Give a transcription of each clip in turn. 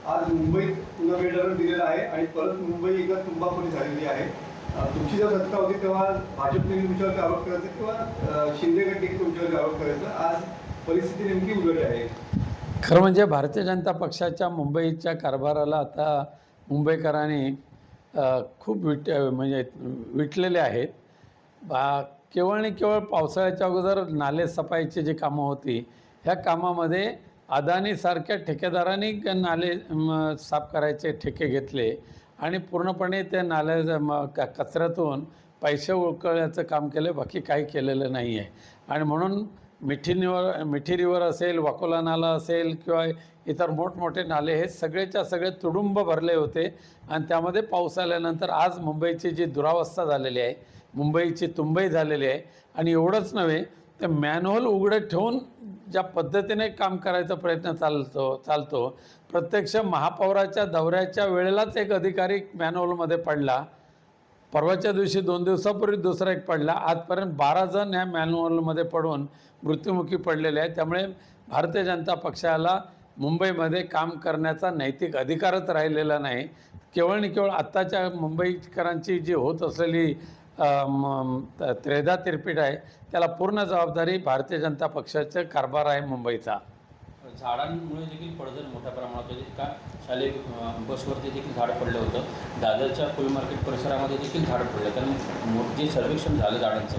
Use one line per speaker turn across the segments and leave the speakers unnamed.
आज मुंबईत पुन्हा बिल्डर दिलेला आहे आणि परत मुंबई एकदा तुंबाखोरी झालेली आहे. तुमची जेव्हा सत्ता होती तेव्हा भाजपने तुमच्यावरती आरोप करायचा किंवा शिंदे गटाने तुमच्यावरती आरोप करायचा. आज परिस्थिती नेमकी उलट आहे.
खरं म्हणजे भारतीय जनता पक्षाच्या मुंबईच्या कारभाराला आता मुंबईकरांनी खूप म्हणजे विटलेले आहेत. केवळ आणि केवळ पावसाळ्याच्या अगोदर नाले सफाईची जी कामं होती ह्या कामामध्ये अदानीसारख्या ठेकेदारांनी नाले साफ करायचे ठेके घेतले आणि पूर्णपणे ते कचऱ्यातून पैसे उकळण्याचं काम केलं, बाकी काही केलेलं नाही आहे. आणि म्हणून मिठी रिव्हर असेल, वाकोला नाला असेल किंवा इतर मोठमोठे नाले हे सगळेच्या सगळे तुडुंब भरले होते. आणि त्यामध्ये पाऊस आल्यानंतर आज मुंबईची जी दुरावस्था झालेली आहे, मुंबईची तुंबई झालेली आहे. आणि एवढंच नव्हे तर मॅनहोल उघडे ठेवून ज्या पद्धतीने काम करायचा प्रयत्न चालतो प्रत्यक्ष महापौराच्या दौऱ्याच्या वेळेलाच एक अधिकारी मॅनहोलमध्ये पडला. परवाच्या दिवशी 2 दिवसापूर्वी दुसरा एक पडला. आजपर्यंत 12 जण ह्या मॅनहोलमध्ये पडून मृत्युमुखी पडलेले आहेत. त्यामुळे भारतीय जनता पक्षाला मुंबईमध्ये काम करण्याचा नैतिक अधिकारच राहिलेला नाही. केवळ आणि केवळ आत्ताच्या मुंबईकरांची जी होत असलेली त्रेधा तिरपीट आहे त्याला पूर्ण जबाबदारी भारतीय जनता पक्षाचा कारभार आहे मुंबईचा.
झाडांमुळे देखील पडझड मोठ्या प्रमाणात होते. का शालेय बसवरती देखील झाडं पडलं होतं. दादरच्या फुल मार्केट परिसरामध्ये देखील झाडं पडलं. कारण जे सर्वेक्षण झालं झाडांचं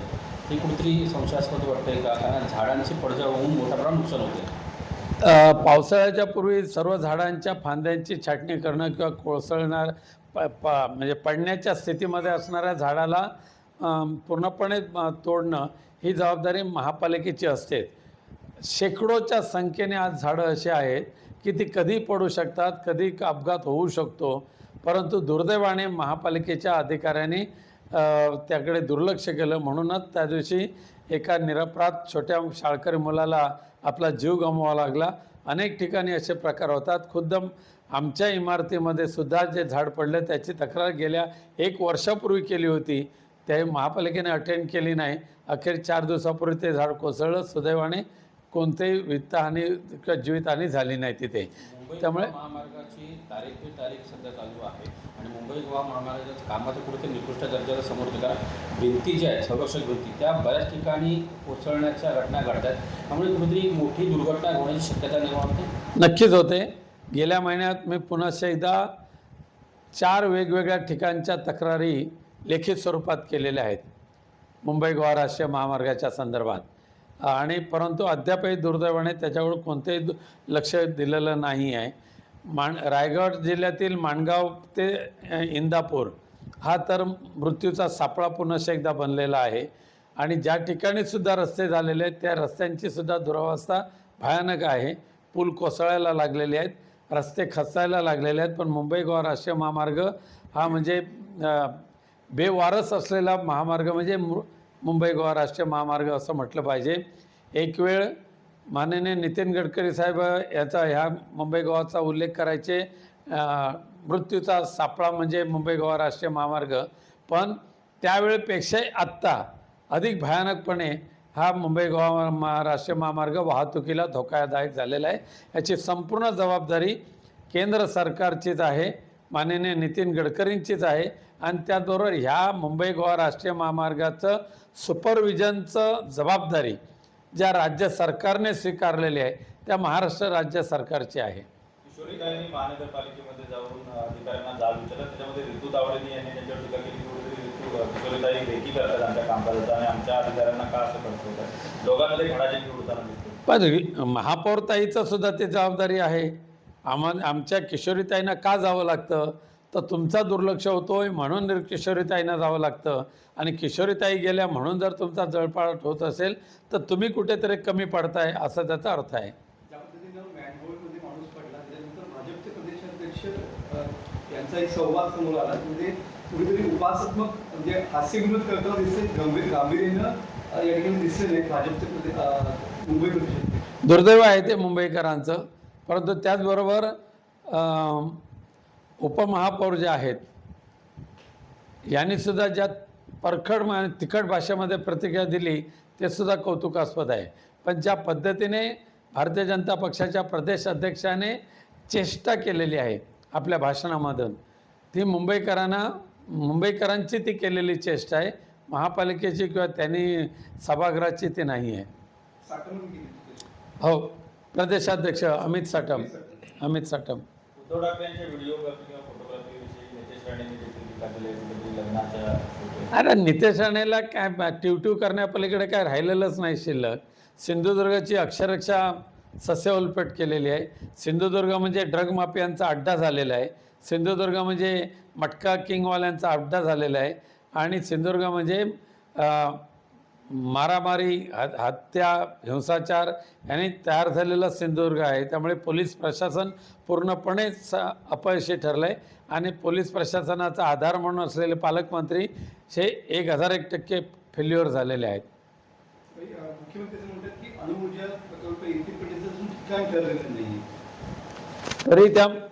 हे कुठेतरी संशयास्पद वाटतंय का? कारण झाडांची पडझड होऊन मोठ्या प्रमाणात नुकसान होते.
पावसाळ्याच्या पूर्वी सर्व झाडांच्या फांद्यांची छाटणी करणं किंवा कोसळणार म्हणजे पडण्याच्या स्थितीमध्ये असणाऱ्या झाडाला पूर्णपणे तोडणं ही जबाबदारी महापालिकेची असते. शेकडोच्या संख्येने आज झाडं अशी आहेत की ती कधी पडू शकतात, कधी अपघात होऊ शकतो. परंतु दुर्दैवाने महापालिकेच्या अधिकाऱ्यांनी त्याकडे दुर्लक्ष केलं. म्हणूनच त्या दिवशी एका निरपराध छोट्या शाळकरी मुलाला आपला जीव गमवावा लागला. अनेक ठिकाणी असे प्रकार होतात. खुद्द आमच्या इमारतीमध्ये सुद्धा जे झाड पडले त्याची तक्रार गेल्या 1 वर्षापूर्वी केली होती. ते महापालिकेने अटेंड केली नाही. अखेर 4 दिवसापूर्वी ते झाड कोसळलं. सुदैवाने कोणतेही वित्तहानी किंवा जीवितहानी झाली नाही तिथे.
त्यामुळे महामार्गाची तारीख सध्या चालू आहे आणि मुंबई गोवा महामार्गाच्या कामाचं कुठेतरी निकृष्ट दर्जाला समोर येतं. कारण भिंती ज्या आहेत संरक्षक भिंती त्या बऱ्याच ठिकाणी कोसळण्याच्या घटना घडतात. त्यामुळे कुठेतरी मोठी दुर्घटना होण्याची शक्यता निर्माण होते.
नक्कीच होते. गेल्या महिन्यात मी पुन्हा एकदा 4 वेगवेगळ्या ठिकाणच्या तक्रारी लेखी स्वरूपात केलेल्या आहेत मुंबई गोवा राष्ट्रीय महामार्गाच्या संदर्भात. आणि परंतु अद्यापही दुर्दैवाने त्याच्यावर कोणतेही लक्ष दिलेलं नाही आहे. रायगड जिल्ह्यातील माणगाव ते इंदापूर हा तर मृत्यूचा सापळा पुन्हा एकदा बनलेला आहे. आणि ज्या ठिकाणीसुद्धा रस्ते झालेले आहेत त्या रस्त्यांचीसुद्धा दुरावस्था भयानक आहे. पूल कोसळायला लागलेले आहेत, रस्ते खचायला लागलेले आहेत. पण मुंबई गोवा राष्ट्रीय महामार्ग हा म्हणजे बेवारस असलेला महामार्ग म्हणजे मुंबई गोवा राष्ट्रीय महामार्ग असं म्हटलं पाहिजे. एक वेळ माननीय नितीन गडकरी साहेब ह्या मुंबई गोवाचा उल्लेख करायचे. मृत्यूचा सापळा म्हणजे मुंबई गोवा राष्ट्रीय महामार्ग. पण त्यावेळेपेक्षाही आत्ता अधिक भयानकपणे हा मुंबई गोवा राष्ट्रीय महामार्ग वाहतुकीला धोकादायक झालेला आहे. याची संपूर्ण जबाबदारी केंद्र सरकारचीच आहे, माननीय नितीन गडकरींचीच आहे. आणि त्याचबरोबर ह्या मुंबई गोवा राष्ट्रीय महामार्गाचं सुपरविजनचं जबाबदारी ज्या राज्य सरकारने स्वीकारलेली आहे त्या महाराष्ट्र राज्य सरकारची आहे.
किशोरीताईंनी महानगरपालिकेमध्ये जाऊन अधिकाऱ्यांना जाब विचारला. त्याच्यामध्ये ऋतू तावडे यांनी त्यांच्यावर टीका केली. किशोरीताई रेकी करतात आमच्या कामकाजाचा आणि आमच्या अधिकाऱ्यांना का असं करत होतं. दोघांमध्ये खडाजंगी उडताना दिसते.
पण महापौरताईचं सुद्धा ते जबाबदारी आहे. आमच्या किशोरीताईंना का जावं लागतं तर तुमचा दुर्लक्ष होतोय म्हणून किशोरीताईंना जावं लागतं. आणि किशोरीताई गेल्या म्हणून जर तुमचा जळपाट होत असेल तर तुम्ही कुठेतरी कमी पडताय असा त्याचा अर्थ आहे.
ज्या पद्धतीनं मॅनहोलमध्ये माणूस पडला त्यानंतर भाजपचे प्रदेशाध्यक्ष यांचा एक संवाद समोर आला. म्हणजे कुठेतरी उपासात्मक म्हणजे हास्यविनोद करताना दिसते, गांभीर्यानं या ठिकाणी दिसले नाही भाजपचे मुंबई प्रदेशाध्यक्ष.
दुर्दैव आहे ते मुंबईकरांचं. परंतु त्याचबरोबर उपमहापौर जे आहेत यांनीसुद्धा ज्या परखड तिखट भाषेमध्ये प्रतिक्रिया दिली ते सुद्धा कौतुकास्पद आहे. पण ज्या पद्धतीने भारतीय जनता पक्षाच्या प्रदेश अध्यक्षाने चेष्टा केलेली आहे आपल्या भाषणामधून, ती मुंबईकरांची ती केलेली चेष्टा आहे, महापालिकेची किंवा त्यांनी सभागृहाची ती नाही आहे.
साठवणूक केली तिथे.
हो, प्रदेशाध्यक्ष अमित साटम.
उद्धव ठाकरेंच्या व्हिडिओग्राफी किंवा फोटोग्राफीविषयी नितेश राणेंनी देखील टीका केली आहे. कुठेतरी लग्नाच्या
अरे नितेश राणेला काय ट्यूट्यू करण्यापलीकडे काय राहिलेलंच नाही शिल्लक. सिंधुदुर्गची अक्षरशः सस्य उलपट केलेली आहे. सिंधुदुर्ग म्हणजे ड्रग माफियांचा अड्डा झालेला आहे. सिंधुदुर्ग म्हणजे मटका किंगवाल्यांचा अड्डा झालेला आहे. आणि सिंधुदुर्ग म्हणजे मारामारी, हत्या, हिंसाचार यांनी तयार झालेला सिंधुदुर्ग आहे. त्यामुळे पोलीस प्रशासन पूर्णपणे अपयशी ठरलं आहे. आणि पोलीस प्रशासनाचा आधार म्हणून असलेले पालकमंत्री हे 1001% फेल्युअर झालेले आहेत.
मुख्यमंत्री असं म्हणतात की अणुऊर्जा प्रकल्प इंडिपेंडन्स अजून ठिकाण ठरलेलं नाही.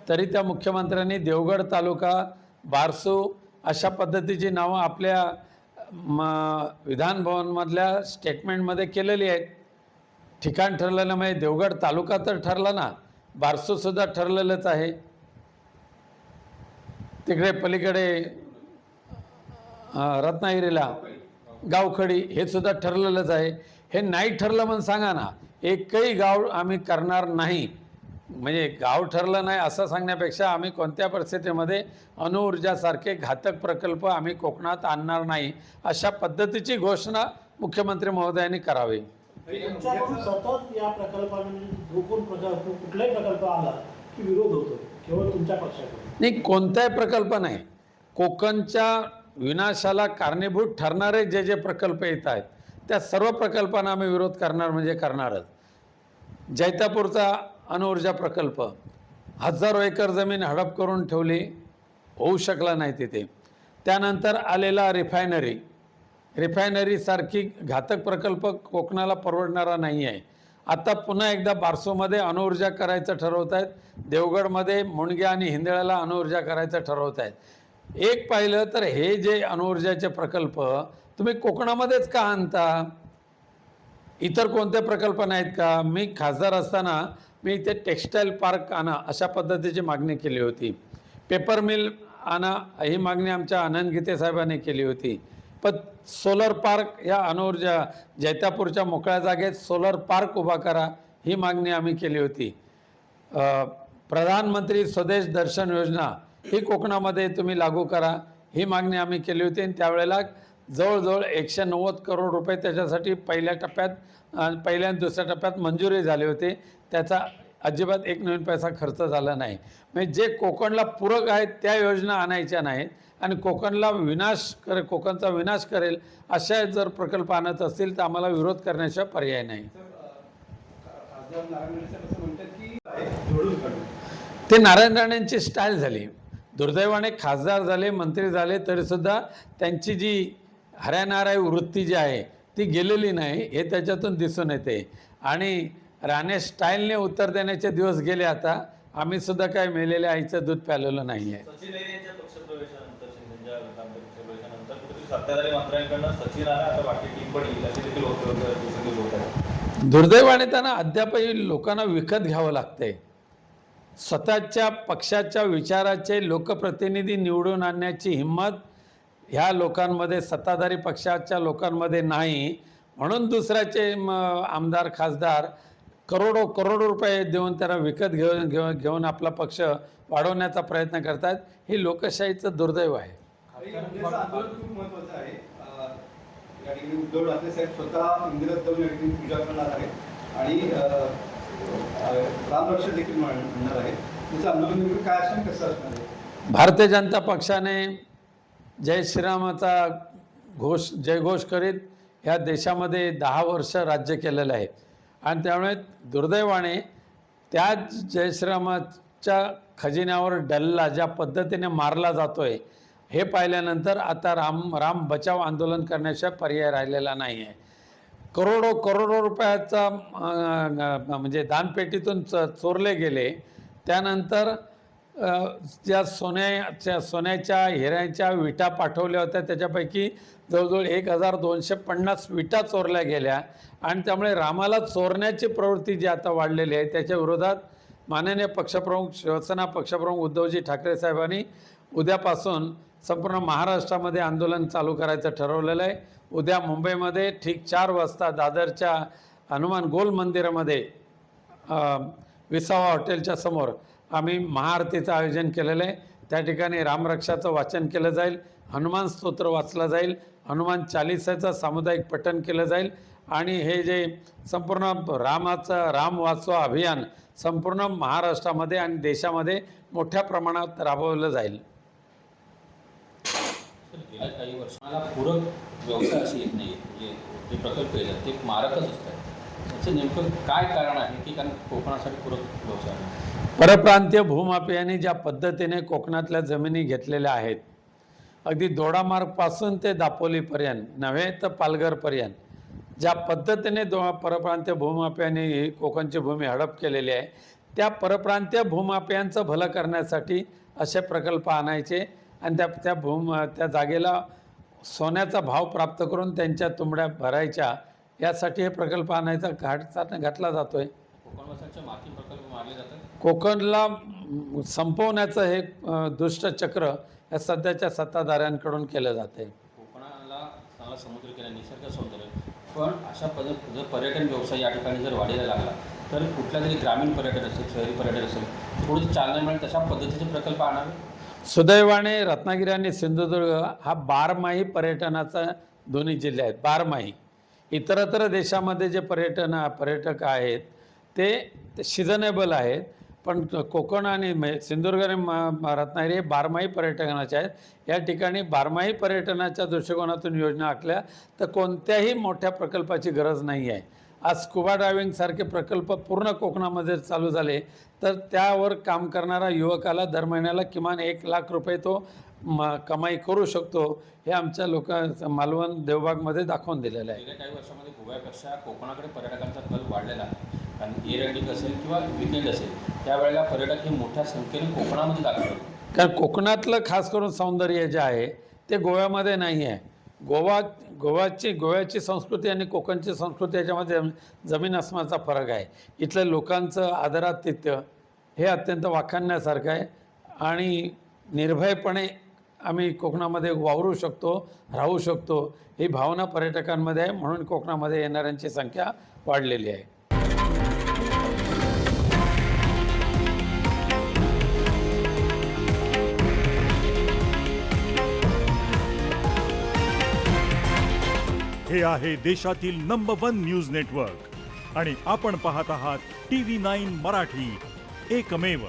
तरी त्या मुख्यमंत्र्यांनी देवगड तालुका, बारसू अशा पद्धतीची नावं आपल्या विधान भवनमधल्या स्टेटमेंटमध्ये केलेली आहेत. ठिकाण ठरलेलं म्हणजे देवगड तालुका तर ठरला ना, बारसूसुद्धा ठरलेलंच आहे. तिकडे पलीकडे रत्नागिरीला गावखडी हे सुद्धा ठरलेलंच आहे. हे नाही ठरलं म्हणून सांगा ना, एकही गाव आम्ही करणार नाही. म्हणजे गाव ठरलं नाही असं सांगण्यापेक्षा आम्ही कोणत्या परिस्थितीमध्ये अणुऊर्जासारखे घातक प्रकल्प आम्ही कोकणात आणणार नाही अशा पद्धतीची घोषणा मुख्यमंत्री महोदयांनी करावी.
तुमच्याकडून सतत या प्रकल्पाने कुठलाही प्रकल्प आला की विरोध होतो, केवळ तुमच्या पक्षाकडून
नाही, कोणताही प्रकल्प नाही. कोकणच्या विनाशाला कारणीभूत ठरणारे जे जे प्रकल्प येत आहेत त्या सर्व प्रकल्पांना आम्ही विरोध करणार म्हणजे करणारच. जैतापूरचा अणुऊर्जा प्रकल्प 1000 एकर जमीन हडप करून ठेवली, होऊ शकला नाही तिथे. त्यानंतर आलेला रिफायनरीसारखी घातक प्रकल्प कोकणाला परवडणारा नाही आहे. आता पुन्हा एकदा बारसूमध्ये अणुऊर्जा करायचं ठरवत आहेत. देवगडमध्ये मुणग्या आणि हिंदळ्याला अणुऊर्जा करायचं ठरवत आहेत. एक पाहिलं तर हे जे अणुऊर्जाचे प्रकल्प तुम्ही कोकणामध्येच का आणता? इतर कोणते प्रकल्प नाहीत का? मी खासदार असताना मी इथे टेक्स्टाईल पार्क आणा अशा पद्धतीची मागणी केली होती. पेपर मिल आणा ही मागणी आमच्या आनंद गीते साहेबांनी केली होती. पण सोलर पार्क या अणुऊर्जा जैतापूरच्या मोकळ्या जागेत सोलर पार्क उभा करा ही मागणी आम्ही केली होती. प्रधानमंत्री स्वदेश दर्शन योजना ही कोकणामध्ये तुम्ही लागू करा ही मागणी आम्ही केली होती. आणि त्यावेळेला जवळजवळ 190 करोड रुपये त्याच्यासाठी पहिल्या आणि दुसऱ्या टप्प्यात मंजुरी झाली होती. त्याचा अजिबात एक नवीन पैसा खर्च झाला नाही. म्हणजे जे कोकणला पूरक आहेत त्या योजना आणायच्या नाहीत आणि कोकणचा विनाश करेल अशा जर प्रकल्प आणत असतील तर आम्हाला विरोध करण्याशिवाय पर्याय नाही.
खासदार नारायण राणे साहेब असं म्हणतात की जोडून काढू.
ते नारायण राणेंची स्टाईल झाली. दुर्दैवाने खासदार झाले, मंत्री झाले तरीसुद्धा त्यांची जी हऱ्यानाराय वृत्ती जी आहे ती गेलेली नाही हे त्याच्यातून दिसून येते. आणि राणे स्टाईलने उत्तर देण्याचे दिवस गेले. आता आम्ही सुद्धा काय मेलेल्या आईचं दूध प्यालेलं नाही आहे.
सचिन अहिर यांच्या पक्षप्रवेशानंतर, शिंदेच्या पक्षप्रवेशानंतर कुठेतरी सत्ताधारी मंत्र्यांकडनं सचिन आला आता बाकी टीम पण येईल असे देखील होत आहे.
दुर्दैवाने त्यांना अद्यापही लोकांना विकत घ्यावं लागतंय. स्वतःच्या पक्षाच्या विचाराचे लोकप्रतिनिधी निवडून आणण्याची हिंमत ह्या लोकांमध्ये, सत्ताधारी पक्षाच्या लोकांमध्ये नाही. म्हणून दुसऱ्याचे आमदार खासदार करोडो रुपये देऊन त्यांना विकत घेऊन आपला पक्ष वाढवण्याचा प्रयत्न करतात. ही लोकशाहीचं दुर्दैव आहे.
उद्याचं आंदोलन खूप महत्त्वाचं आहे. या ठिकाणी उद्धव ठाकरे साहेब स्वतः मंदिरात जाऊन या ठिकाणी पूजा करणार आहेत आणि रामरक्षा देखील म्हणणार आहेत. तुमचं आंदोलन नेमकं काय असणार, कसं असणार आहे?
भारतीय जनता पक्षाने जय श्रीरामाचा जयघोष करीत ह्या देशामध्ये 10 वर्ष राज्य केलेलं आहे. आणि त्यामुळे दुर्दैवाने त्याच जय श्रीरामाच्या खजिन्यावर डल्ला ज्या पद्धतीने मारला जातोय हे पाहिल्यानंतर आता राम बचाव आंदोलन करण्याशिवाय पर्याय राहिलेला नाही आहे. करोडो रुपयाचा म्हणजे दानपेटीतून चोरले गेले. त्यानंतर ज्या सोन्याच्या हिऱ्याच्या विटा पाठवल्या होत्या त्याच्यापैकी जवळजवळ 1250 विटा चोरल्या गेल्या. आणि त्यामुळे रामाला चोरण्याची प्रवृत्ती जी आता वाढलेली आहे त्याच्या विरोधात माननीय पक्षप्रमुख शिवसेना पक्षप्रमुख उद्धवजी ठाकरे साहेबांनी उद्यापासून संपूर्ण महाराष्ट्रामध्ये आंदोलन चालू करायचं ठरवलेलं आहे. उद्या मुंबईमध्ये ठीक 4 वाजता दादरच्या हनुमान गोल मंदिरामध्ये विसावा हॉटेलच्या समोर आम्ही महाआरतीचं आयोजन केलेलं आहे. त्या ठिकाणी रामरक्षाचं वाचन केलं जाईल, हनुमान स्तोत्र वाचलं जाईल, हनुमान चालिसाचं सामुदायिक पठण केलं जाईल आणि हे जे संपूर्ण राम वाचवा अभियान संपूर्ण महाराष्ट्रामध्ये आणि देशामध्ये मोठ्या प्रमाणात राबवलं जाईल.
तर गेल्या काही वर्षाला पूरक व्यवसाय असे येत नाही. जे प्रकल्प येतात ते मारकच असतात. त्याचं नेमकं काय कारण आहे की कारण कोकणासाठी पूरक व्यवसाय आहे?
परप्रांतीय भूमाफियांनी ज्या पद्धतीने कोकणातल्या जमिनी घेतलेल्या आहेत, अगदी दोडामार्गपासून ते दापोलीपर्यंत नव्हे तर पालघरपर्यंत ज्या पद्धतीने परप्रांतीय भूमाफियांनी कोकणची भूमी हडप केलेली आहे, त्या परप्रांतीय भूमाफियांचं भलं करण्यासाठी असे प्रकल्प आणायचे आणि त्या जागेला सोन्याचा भाव प्राप्त करून त्यांच्या तुंबड्या भरायच्या, यासाठी हे प्रकल्प आणायचा घातला जातो आहे.
कोकणवासांच्या माती प्रकल्प मारले जातात.
कोकणला संपवण्याचं हे दुष्टचक्र या सध्याच्या सत्ताधाऱ्यांकडून केलं जातं आहे.
कोकणाला चांगला समुद्रकिनारा, निसर्ग सौंदर्य, पण अशा जर पर्यटन व्यवसाय या ठिकाणी जर वाढायला लागला तर कुठल्या तरी ग्रामीण पर्यटन असेल, शहरी पर्यटन असेल, पुढे चालना मिळेल तशा पद्धतीचे प्रकल्प आणावे.
सुदैवाने रत्नागिरी आणि सिंधुदुर्ग हा 12माही पर्यटनाचा दोन्ही जिल्हे आहेत. 12माही. इतरत्र देशामध्ये जे पर्यटक आहेत ते सिझनेबल आहेत, पण कोकण आणि सिंधुदुर्ग आणि रत्नागिरी हे 12माही पर्यटनाचे आहेत. या ठिकाणी 12माही पर्यटनाच्या दृष्टिकोनातून योजना आखल्या तर कोणत्याही मोठ्या प्रकल्पाची गरज नाही आहे. आज स्कुबा डायव्हिंगसारखे प्रकल्प पूर्ण कोकणामध्ये चालू झाले तर त्यावर काम करणारा युवकाला दर महिन्याला किमान 1 लाख रुपये तो कमाई करू शकतो. हे आमच्या मालवण देवबागमध्ये दाखवून दिलेलं आहे.
गेल्या काही वर्षामध्ये गोव्यापेक्षा कोकणाकडे पर्यटकांचा कल वाढलेला आहे. कारण एअर इंडिंग असेल किंवा विकेंड असेल त्यावेळेला पर्यटक हे मोठ्या संख्येने कोकणामध्ये दाखल होतात.
कारण कोकणातलं खास करून सौंदर्य जे आहे ते गोव्यामध्ये नाही आहे. गोव्याची संस्कृती आणि कोकणची संस्कृती याच्यामध्ये जमीन आसमानाचा फरक आहे. इथल्या लोकांचं आदरातिथ्य हे अत्यंत वाखाणण्यासारखं आहे आणि निर्भयपणे आम्ही कोकणामध्ये वावरू शकतो, राहू शकतो, ही भावना पर्यटकांमध्ये आहे. म्हणून कोकणामध्ये येणाऱ्यांची संख्या वाढलेली आहे.
हे आहे देशातील नंबर 1 न्यूज नेटवर्क आणि आपण पाहत आहात TV9 मराठी, एकमेव.